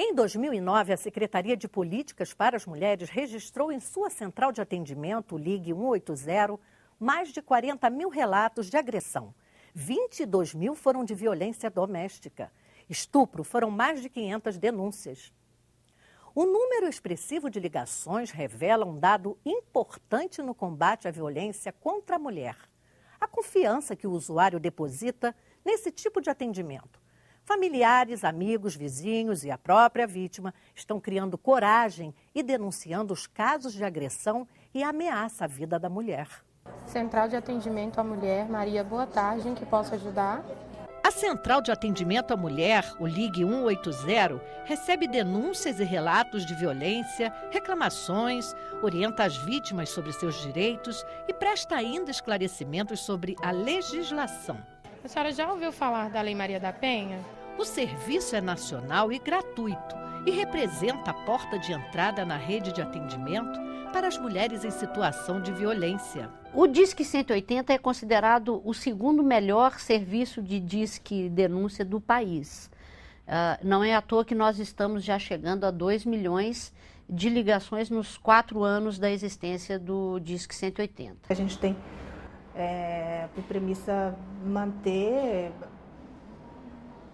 Em 2009, a Secretaria de Políticas para as Mulheres registrou em sua central de atendimento, o Ligue 180, mais de 40 mil relatos de agressão. 22 mil foram de violência doméstica. Estupro foram mais de 500 denúncias. O número expressivo de ligações revela um dado importante no combate à violência contra a mulher: a confiança que o usuário deposita nesse tipo de atendimento. Familiares, amigos, vizinhos e a própria vítima estão criando coragem e denunciando os casos de agressão e ameaça à vida da mulher. Central de Atendimento à Mulher, Maria, boa tarde, em que posso ajudar? A Central de Atendimento à Mulher, o Ligue 180, recebe denúncias e relatos de violência, reclamações, orienta as vítimas sobre seus direitos e presta ainda esclarecimentos sobre a legislação. A senhora já ouviu falar da Lei Maria da Penha? O serviço é nacional e gratuito e representa a porta de entrada na rede de atendimento para as mulheres em situação de violência. O Disque 180 é considerado o segundo melhor serviço de disque denúncia do país. Não é à toa que nós estamos já chegando a 2 milhões de ligações nos 4 anos da existência do Disque 180. A gente tem por premissa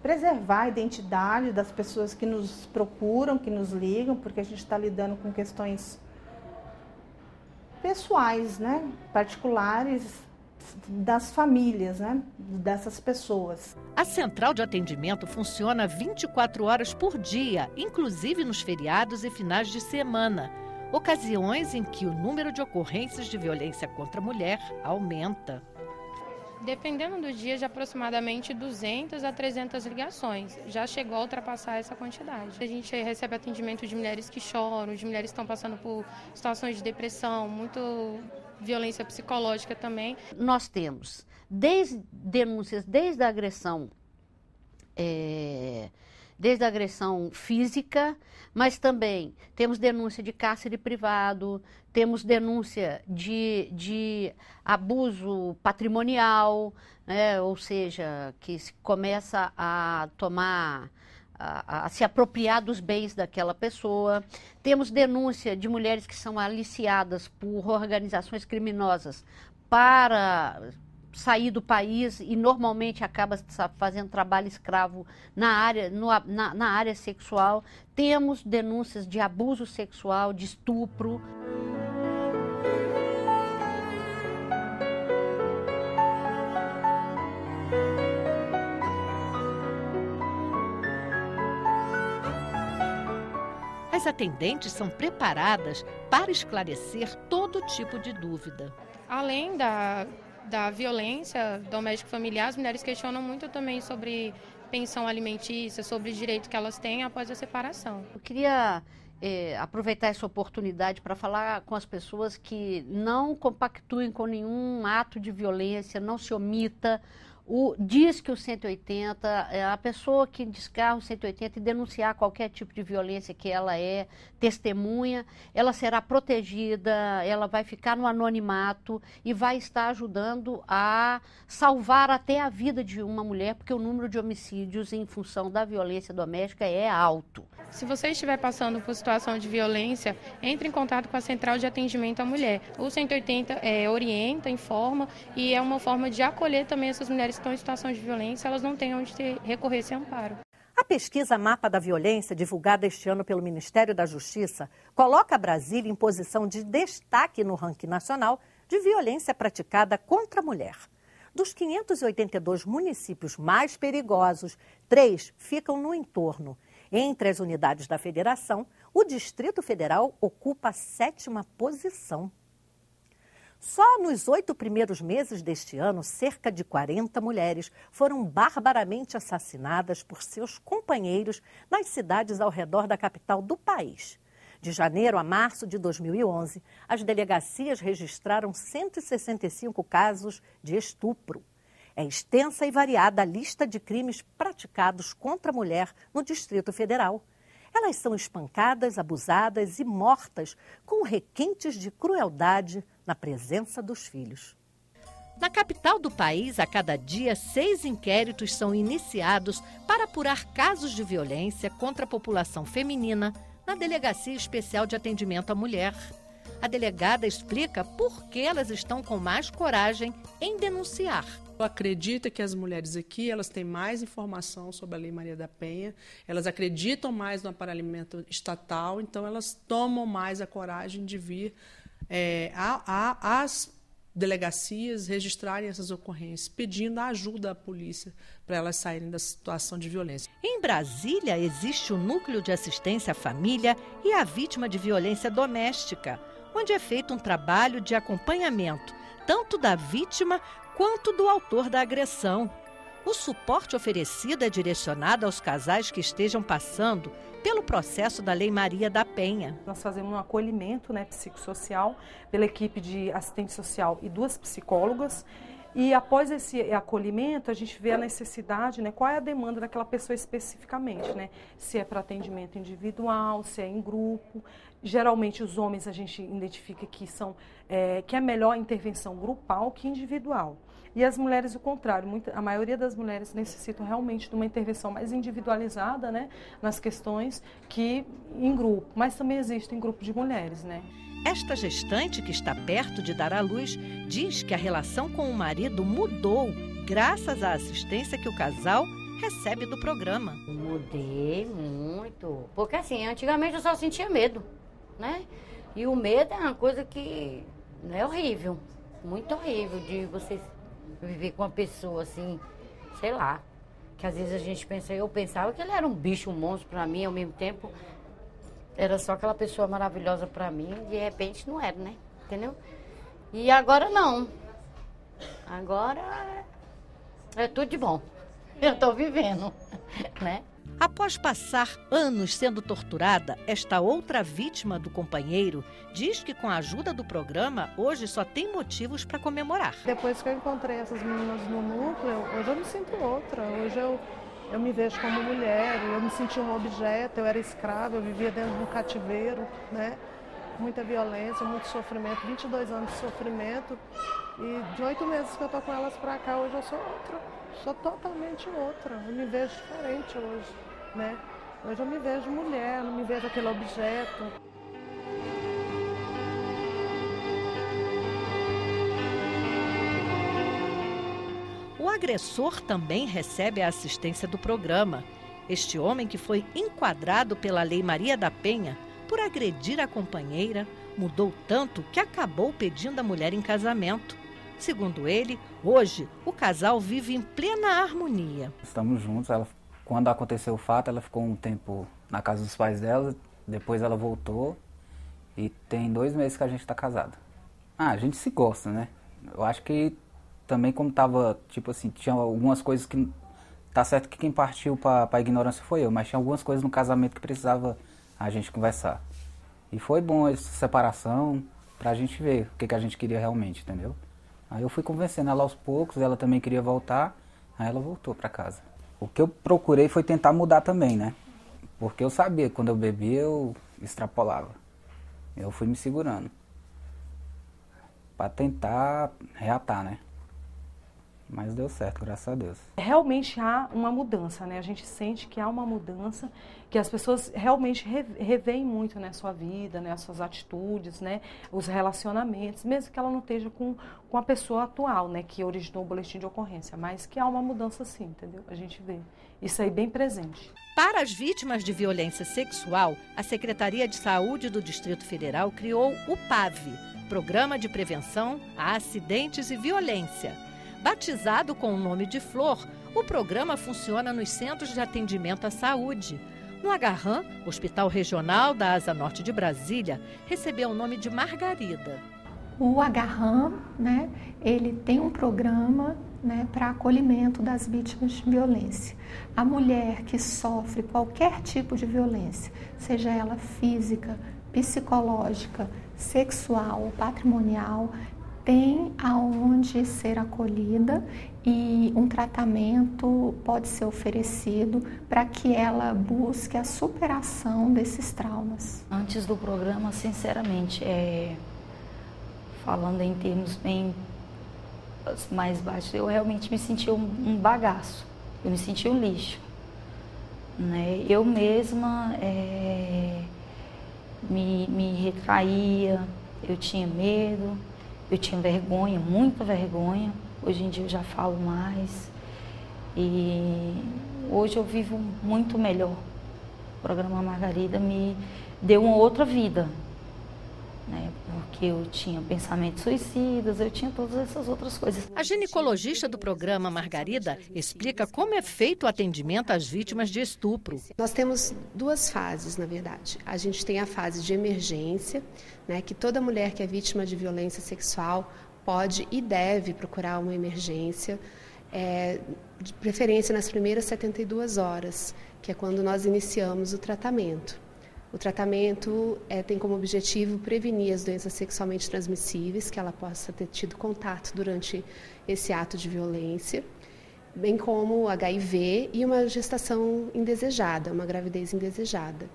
preservar a identidade das pessoas que nos procuram, que nos ligam, porque a gente está lidando com questões pessoais, né, particulares das famílias, né, dessas pessoas. A central de atendimento funciona 24 horas por dia, inclusive nos feriados e finais de semana, ocasiões em que o número de ocorrências de violência contra a mulher aumenta. Dependendo do dia, de aproximadamente 200 a 300 ligações. Já chegou a ultrapassar essa quantidade. A gente recebe atendimento de mulheres que choram, de mulheres que estão passando por situações de depressão, muito violência psicológica também. Nós temos denúncias desde a agressão física, mas também temos denúncia de cárcere privado, temos denúncia de abuso patrimonial, né, ou seja, que se começa a se apropriar dos bens daquela pessoa. Temos denúncia de mulheres que são aliciadas por organizações criminosas para sair do país e normalmente acaba fazendo trabalho escravo na área sexual. Temos denúncias de abuso sexual, de estupro. As atendentes são preparadas para esclarecer todo tipo de dúvida. Além da violência doméstica familiar, as mulheres questionam muito também sobre pensão alimentícia, sobre o direito que elas têm após a separação. Eu queria aproveitar essa oportunidade para falar com as pessoas que não compactuem com nenhum ato de violência, não se omita. Diz que o 180, a pessoa que descarga o 180 e denunciar qualquer tipo de violência que ela é testemunha, ela será protegida, ela vai ficar no anonimato e vai estar ajudando a salvar até a vida de uma mulher, porque o número de homicídios em função da violência doméstica é alto. Se você estiver passando por situação de violência, entre em contato com a Central de Atendimento à Mulher. O 180 orienta, informa e é uma forma de acolher também essas mulheres que estão em situação de violência, elas não têm onde recorrer esse amparo. A pesquisa Mapa da Violência, divulgada este ano pelo Ministério da Justiça, coloca Brasília em posição de destaque no ranking nacional de violência praticada contra a mulher. Dos 582 municípios mais perigosos, 3 ficam no entorno. Entre as unidades da federação, o Distrito Federal ocupa a 7ª posição. Só nos 8 primeiros meses deste ano, cerca de 40 mulheres foram barbaramente assassinadas por seus companheiros nas cidades ao redor da capital do país. De janeiro a março de 2011, as delegacias registraram 165 casos de estupro. É extensa e variada a lista de crimes praticados contra a mulher no Distrito Federal. Elas são espancadas, abusadas e mortas com requintes de crueldade na presença dos filhos. Na capital do país, a cada dia, 6 inquéritos são iniciados para apurar casos de violência contra a população feminina na Delegacia Especial de Atendimento à Mulher. A delegada explica por que elas estão com mais coragem em denunciar. Eu acredito que as mulheres aqui, elas têm mais informação sobre a Lei Maria da Penha, elas acreditam mais no amparamento estatal, então elas tomam mais a coragem de vir às delegacias registrarem essas ocorrências, pedindo a ajuda à polícia para elas saírem da situação de violência. Em Brasília, existe o Núcleo de Assistência à Família e à Vítima de Violência Doméstica, onde é feito um trabalho de acompanhamento, tanto da vítima quanto do autor da agressão. O suporte oferecido é direcionado aos casais que estejam passando pelo processo da Lei Maria da Penha. Nós fazemos um acolhimento, psicossocial pela equipe de assistente social e 2 psicólogas. E após esse acolhimento, a gente vê a necessidade, qual é a demanda daquela pessoa especificamente, Se é para atendimento individual, se é em grupo. Geralmente os homens a gente identifica que é melhor a intervenção grupal que individual. E as mulheres o contrário, a maioria das mulheres necessitam realmente de uma intervenção mais individualizada, nas questões que em grupo, mas também existem grupos de mulheres, Esta gestante que está perto de dar à luz diz que a relação com o marido mudou graças à assistência que o casal recebe do programa. Mudei muito, porque assim, antigamente eu só sentia medo, E o medo é uma coisa que é horrível, muito horrível de você viver com uma pessoa assim, sei lá, que às vezes a gente pensa, eu pensava que ele era um bicho, um monstro pra mim, ao mesmo tempo era só aquela pessoa maravilhosa pra mim, de repente não era, entendeu? E agora não, agora é tudo de bom, eu tô vivendo, Após passar anos sendo torturada, esta outra vítima do companheiro diz que com a ajuda do programa, hoje só tem motivos para comemorar. Depois que eu encontrei essas meninas no núcleo, hoje eu me sinto outra. Hoje eu me vejo como mulher, eu me senti um objeto, eu era escrava, eu vivia dentro de um cativeiro, Muita violência, muito sofrimento, 22 anos de sofrimento. E de 8 meses que eu tô com elas pra cá, hoje eu sou outra. Sou totalmente outra. Eu me vejo diferente hoje, Hoje eu me vejo mulher, não me vejo aquele objeto. O agressor também recebe a assistência do programa. Este homem, que foi enquadrado pela Lei Maria da Penha por agredir a companheira, mudou tanto que acabou pedindo a mulher em casamento. Segundo ele, hoje o casal vive em plena harmonia. Estamos juntos. Quando aconteceu o fato, ela ficou um tempo na casa dos pais dela, depois ela voltou e tem 2 meses que a gente está casado. A gente se gosta, Eu acho que também como tava, tinha algumas coisas que... Tá certo que quem partiu para a ignorância foi eu, mas tinha algumas coisas no casamento que precisava a gente conversar. E foi bom essa separação pra gente ver o que a gente queria realmente, entendeu? Aí eu fui convencendo ela aos poucos, ela também queria voltar, aí ela voltou para casa. O que eu procurei foi tentar mudar também, Porque eu sabia que quando eu bebia eu extrapolava. Eu fui me segurando para tentar reatar, Mas deu certo, graças a Deus. Realmente há uma mudança, A gente sente que há uma mudança, que as pessoas realmente reveem muito, sua vida, as suas atitudes, os relacionamentos, mesmo que ela não esteja com a pessoa atual, que originou o boletim de ocorrência, mas que há uma mudança sim, entendeu? A gente vê isso aí bem presente. Para as vítimas de violência sexual, a Secretaria de Saúde do Distrito Federal criou o PAV, Programa de Prevenção a Acidentes e Violência. Batizado com o nome de Flor, o programa funciona nos centros de atendimento à saúde. No Agarram, Hospital Regional da Asa Norte de Brasília, recebeu o nome de Margarida. O Agarram, ele tem um programa para acolhimento das vítimas de violência. A mulher que sofre qualquer tipo de violência, seja ela física, psicológica, sexual ou patrimonial, tem aonde ser acolhida e um tratamento pode ser oferecido para que ela busque a superação desses traumas. Antes do programa, sinceramente, falando em termos bem mais baixos, eu realmente me sentia um bagaço, eu me sentia um lixo, né? Eu mesma me retraía, eu tinha medo, eu tinha vergonha, muita vergonha. Hoje em dia eu já falo mais e hoje eu vivo muito melhor. O programa Margarida me deu uma outra vida, né? Porque eu tinha pensamentos suicidas, eu tinha todas essas outras coisas. A ginecologista do programa Margarida explica como é feito o atendimento às vítimas de estupro. Nós temos duas fases, na verdade. A gente tem a fase de emergência, né, que toda mulher que é vítima de violência sexual pode e deve procurar uma emergência, de preferência nas primeiras 72 horas, que é quando nós iniciamos o tratamento. O tratamento tem como objetivo prevenir as doenças sexualmente transmissíveis, que ela possa ter tido contato durante esse ato de violência, bem como o HIV e uma gestação indesejada, uma gravidez indesejada.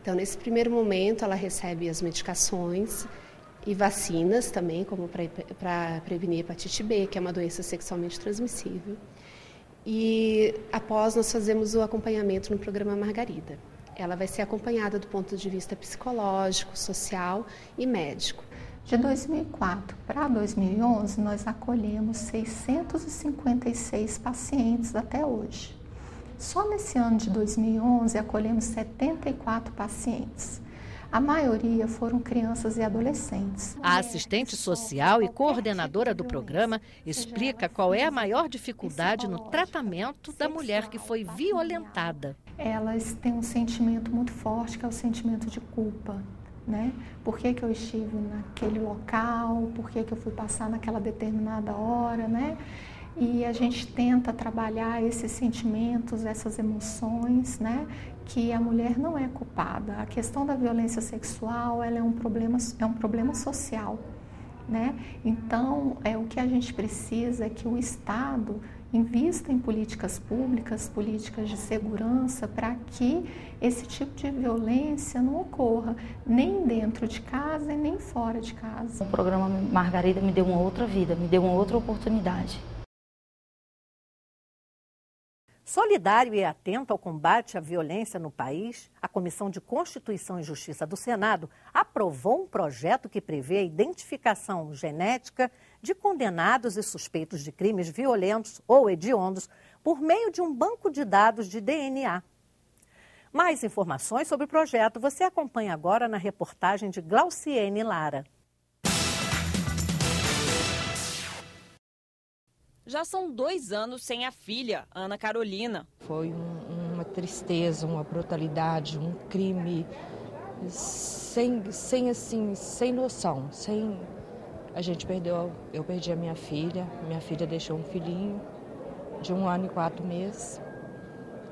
Então, nesse primeiro momento, ela recebe as medicações e vacinas também, como para prevenir hepatite B, que é uma doença sexualmente transmissível. E após, nós fazemos o acompanhamento no programa Margarida. Ela vai ser acompanhada do ponto de vista psicológico, social e médico. De 2004 para 2011, nós acolhemos 656 pacientes até hoje. Só nesse ano de 2011, acolhemos 74 pacientes. A maioria foram crianças e adolescentes. A assistente social e coordenadora do programa explica qual é a maior dificuldade no tratamento da mulher que foi violentada. Elas têm um sentimento muito forte, que é o sentimento de culpa, né? Por que eu estive naquele local, por que eu fui passar naquela determinada hora, né? E a gente tenta trabalhar esses sentimentos, essas emoções, né? Que a mulher não é culpada. A questão da violência sexual, ela é um problema social, né? Então, o que a gente precisa é que o Estado invista em políticas públicas, políticas de segurança, para que esse tipo de violência não ocorra, nem dentro de casa e nem fora de casa. O programa Margarida me deu uma outra vida, me deu uma outra oportunidade. Solidário e atento ao combate à violência no país, a Comissão de Constituição e Justiça do Senado aprovou um projeto que prevê a identificação genética de condenados e suspeitos de crimes violentos ou hediondos por meio de um banco de dados de DNA. Mais informações sobre o projeto você acompanha agora na reportagem de Glauciene Lara. Já são 2 anos sem a filha, Ana Carolina. Foi uma tristeza, uma brutalidade, um crime sem noção. A gente eu perdi a minha filha deixou um filhinho de 1 ano e 4 meses.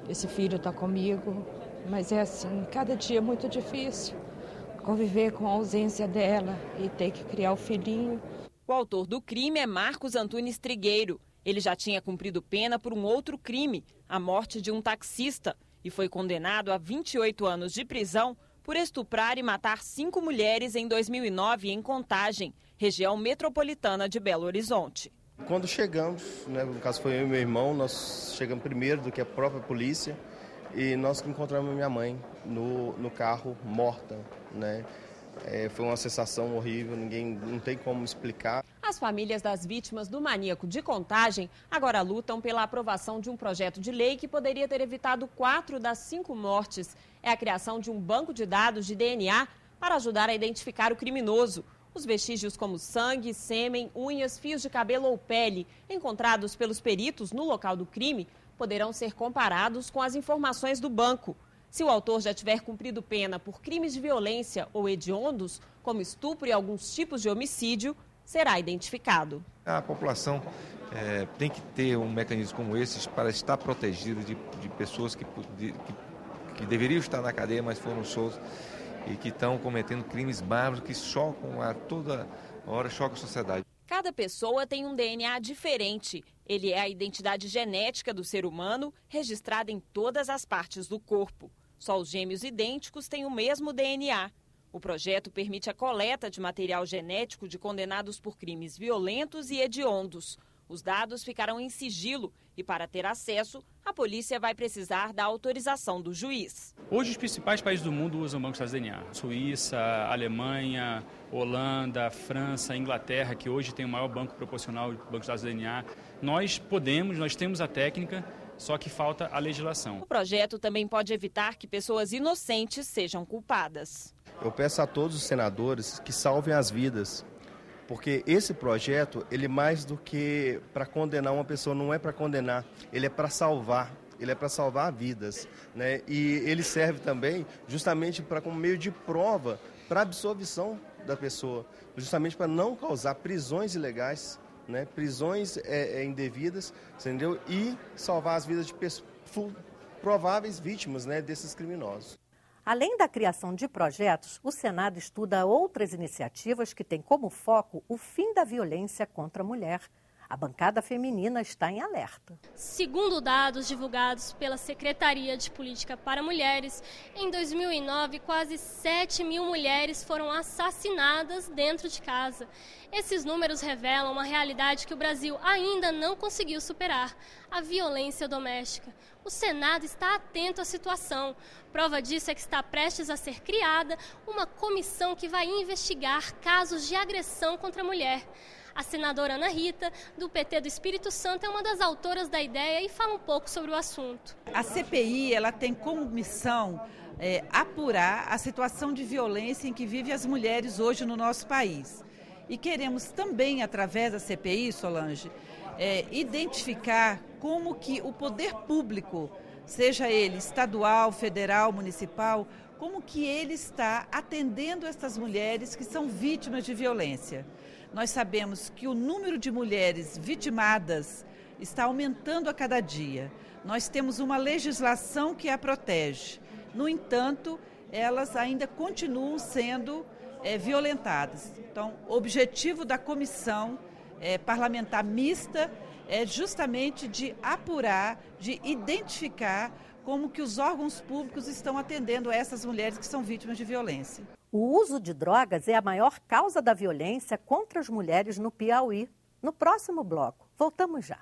Esse filho está comigo, mas é assim, cada dia é muito difícil conviver com a ausência dela e ter que criar o filhinho. O autor do crime é Marcos Antunes Trigueiro. Ele já tinha cumprido pena por um outro crime, a morte de um taxista, e foi condenado a 28 anos de prisão por estuprar e matar 5 mulheres em 2009 em Contagem, região metropolitana de Belo Horizonte. Quando chegamos, no caso foi eu e meu irmão, nós chegamos primeiro do que a própria polícia e nós encontramos minha mãe no carro morta, né? Foi uma sensação horrível, não tem como explicar. As famílias das vítimas do maníaco de Contagem agora lutam pela aprovação de um projeto de lei que poderia ter evitado 4 das 5 mortes. É a criação de um banco de dados de DNA para ajudar a identificar o criminoso. Os vestígios como sangue, sêmen, unhas, fios de cabelo ou pele encontrados pelos peritos no local do crime poderão ser comparados com as informações do banco. Se o autor já tiver cumprido pena por crimes de violência ou hediondos, como estupro e alguns tipos de homicídio, será identificado. A população tem que ter um mecanismo como esse para estar protegida de pessoas que deveriam estar na cadeia, mas foram soltas e que estão cometendo crimes bárbaros que chocam a toda hora, chocam a sociedade. Cada pessoa tem um DNA diferente. Ele é a identidade genética do ser humano, registrada em todas as partes do corpo. Só os gêmeos idênticos têm o mesmo DNA. O projeto permite a coleta de material genético de condenados por crimes violentos e hediondos. Os dados ficarão em sigilo e, para ter acesso, a polícia vai precisar da autorização do juiz. Hoje, os principais países do mundo usam bancos de dados DNA. Suíça, Alemanha, Holanda, França, Inglaterra, que hoje tem o maior banco proporcional de bancos de dados DNA. Nós temos a técnica, só que falta a legislação. O projeto também pode evitar que pessoas inocentes sejam culpadas. Eu peço a todos os senadores que salvem as vidas. Porque esse projeto, ele mais do que para condenar uma pessoa, não é para condenar, ele é para salvar vidas, né? E ele serve também justamente como meio de prova para a absolvição da pessoa, justamente para não causar prisões ilegais, né? Prisões indevidas, entendeu? E salvar as vidas de prováveis vítimas, né, desses criminosos. Além da criação de projetos, o Senado estuda outras iniciativas que têm como foco o fim da violência contra a mulher. A bancada feminina está em alerta. Segundo dados divulgados pela Secretaria de Política para Mulheres, em 2009, quase 7 mil mulheres foram assassinadas dentro de casa. Esses números revelam uma realidade que o Brasil ainda não conseguiu superar: a violência doméstica. O Senado está atento à situação. Prova disso é que está prestes a ser criada uma comissão que vai investigar casos de agressão contra a mulher. A senadora Ana Rita, do PT do Espírito Santo, é uma das autoras da ideia e fala um pouco sobre o assunto. A CPI ela tem como missão apurar a situação de violência em que vivem as mulheres hoje no nosso país. E queremos também, através da CPI, Solange, identificar como que o poder público, seja ele estadual, federal, municipal, como que ele está atendendo essas mulheres que são vítimas de violência. Nós sabemos que o número de mulheres vitimadas está aumentando a cada dia. Nós temos uma legislação que a protege. No entanto, elas ainda continuam sendo violentadas. Então, o objetivo da comissão parlamentar mista é justamente de apurar, de identificar como que os órgãos públicos estão atendendo a essas mulheres que são vítimas de violência. O uso de drogas é a maior causa da violência contra as mulheres no Piauí. No próximo bloco, voltamos já.